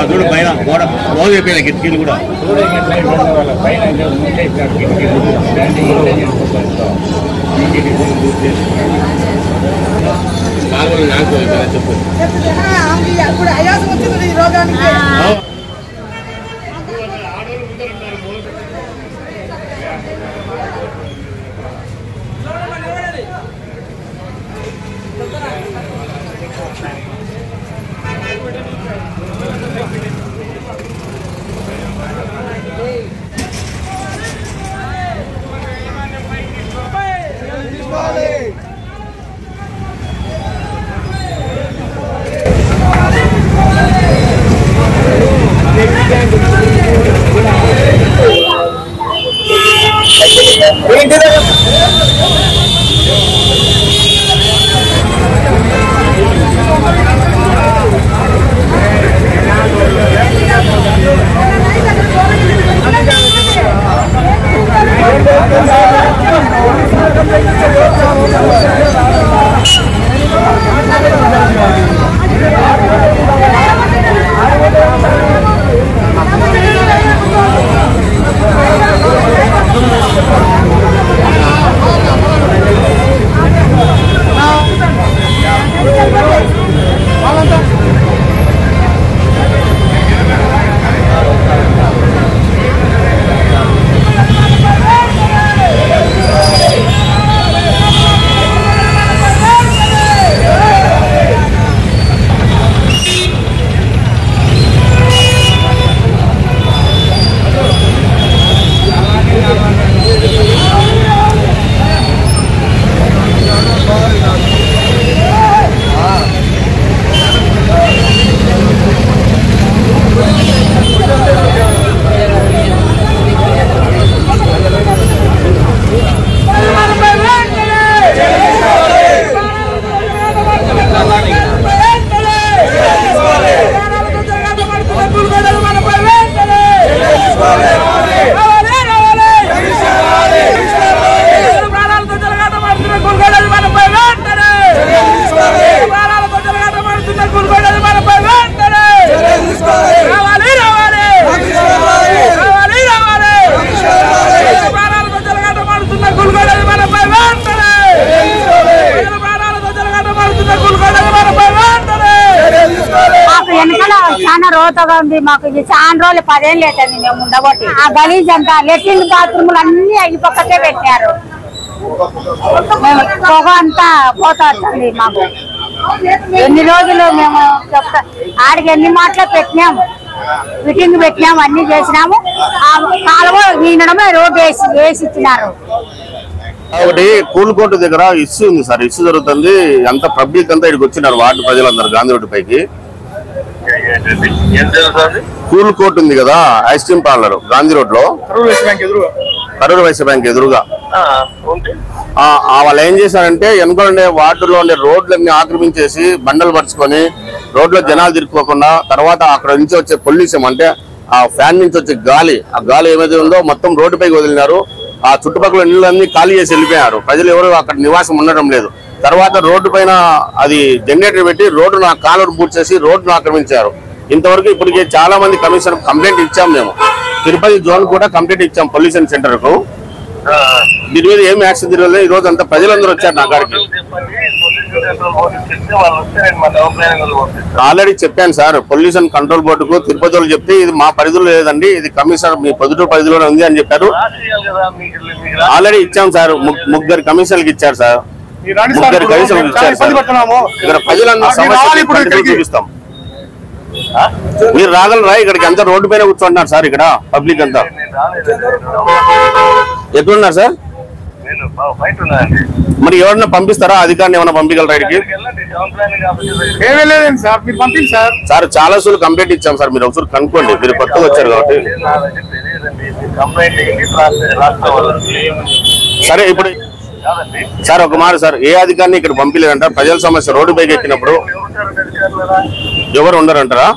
చూడు పైన గోడ రోజు అయిపోయినాయి కిటికీలు కూడా నాకు చెప్పు అయాసం వచ్చింది ఈ రోగానికి. చాలా రోతగా ఉంది. మాకు ఇది చాలా రోజులు 10 ఏళ్ళు అవుతుంది మేము ఉండబట్టి. ఆ గలీజ్ అంతా లెట్రిన్ బాత్రూములు అన్ని ఈ పక్కకే పెట్టారు. పొగ అంతా పోతుంది మాకు. ఎన్ని రోజులు మేము ఆడికి ఎన్ని మాటలు పెట్టినాము, ఫిట్టింగ్ పెట్టినాము, అన్ని చేసినాము. ఆ కాలువ వీనడమే రోడ్డు వేసి ఇచ్చినారు. ఒకటి కూల్కోట దగ్గర ఇష్యూ ఉంది సార్. ఇష్యూ జరుగుతుంది. అంత పబ్లిక్ అంతా ఇక్కడికి వచ్చినారు. వార్డు ప్రజలందరూ గాంధీ రోడ్డు పైకి. కూల్ కోర్ట్ ఉంది కదా, ice cream parlour Gandhi road లో, కరూర్ వైశ్య బ్యాంక్ ఎదురుగా. వాళ్ళు ఏం చేశారంటే వెనక ఉండే వార్డులో ఉండే రోడ్లన్నీ ఆక్రమించేసి బండలు పరుచుకొని రోడ్లో జనాలు తిరుక్కోకుండా, తర్వాత అక్కడ నుంచి వచ్చే పొల్యూషన్ అంటే ఆ ఫ్యాన్ నుంచి వచ్చే గాలి, ఆ గాలి ఏమైతే ఉందో మొత్తం రోడ్డు పైకి వదిలినారు. ఆ చుట్టుపక్కల నీళ్ళన్నీ ఖాళీ చేసి వెళ్ళిపోయారు. ప్రజలు ఎవరు అక్కడ నివాసం ఉండడం లేదు. తర్వాత రోడ్డు పైన అది జనరేటర్ పెట్టి రోడ్డును కాలువను పూర్తి చేసి రోడ్డును ఆక్రమించారు. ఇంతవరకు ఇప్పటికే చాలా మంది కమిషనర్ కంప్లైంట్ ఇచ్చాం. మేము తిరుపతి జోన్ కూడా కంప్లైంట్ ఇచ్చాం పొల్యూషన్ సెంటర్ కు. దీని మీద ఏం యాక్షన్ తిరగలేదు. ఈ రోజు అంతా ప్రజలందరూ వచ్చారు నా కాడికి. ఆల్రెడీ చెప్పాను సార్ పొల్యూషన్ కంట్రోల్ బోర్డుకు, తిరుపతి వాళ్ళు చెప్తే ఇది మా పరిధిలో లేదండి, ఇది కమిషనర్ మీ పొద్దుటూరు పరిధిలోనే ఉంది అని చెప్పారు. ఆల్రెడీ ఇచ్చాం సార్. ముగ్గురు కమిషనర్కి ఇచ్చారు సార్. ముగ్గురు కమిషనర్కి ఇచ్చారు సార్. ఇక్కడ ప్రజలందరూ సమస్య చూపిస్తాం. మీరు రాగలరా? ఇక్కడికి అంతా రోడ్డు పైన కూర్చుంటున్నారు సార్. ఇక్కడ పబ్లిక్ అంతా ఎక్కడున్నారు సార్? మరి ఎవరన్నా పంపిస్తారా? అధికారిని ఏమన్నా పంపించగలరా ఇక్కడికి? సార్ చాలా సార్లు కంప్లైంట్ ఇచ్చాం సార్. మీరు ఒకసారి కనుక్కోండి. మీరు కొత్తగా వచ్చారు కాబట్టి. సరే ఇప్పుడు సార్ ఒక మాట సార్, ఏ అధికారిని ఇక్కడ పంపించలేదంట. ప్రజల సమస్య రోడ్డు పైకి ఎక్కినప్పుడు ఎవరు ఉండరంటారా?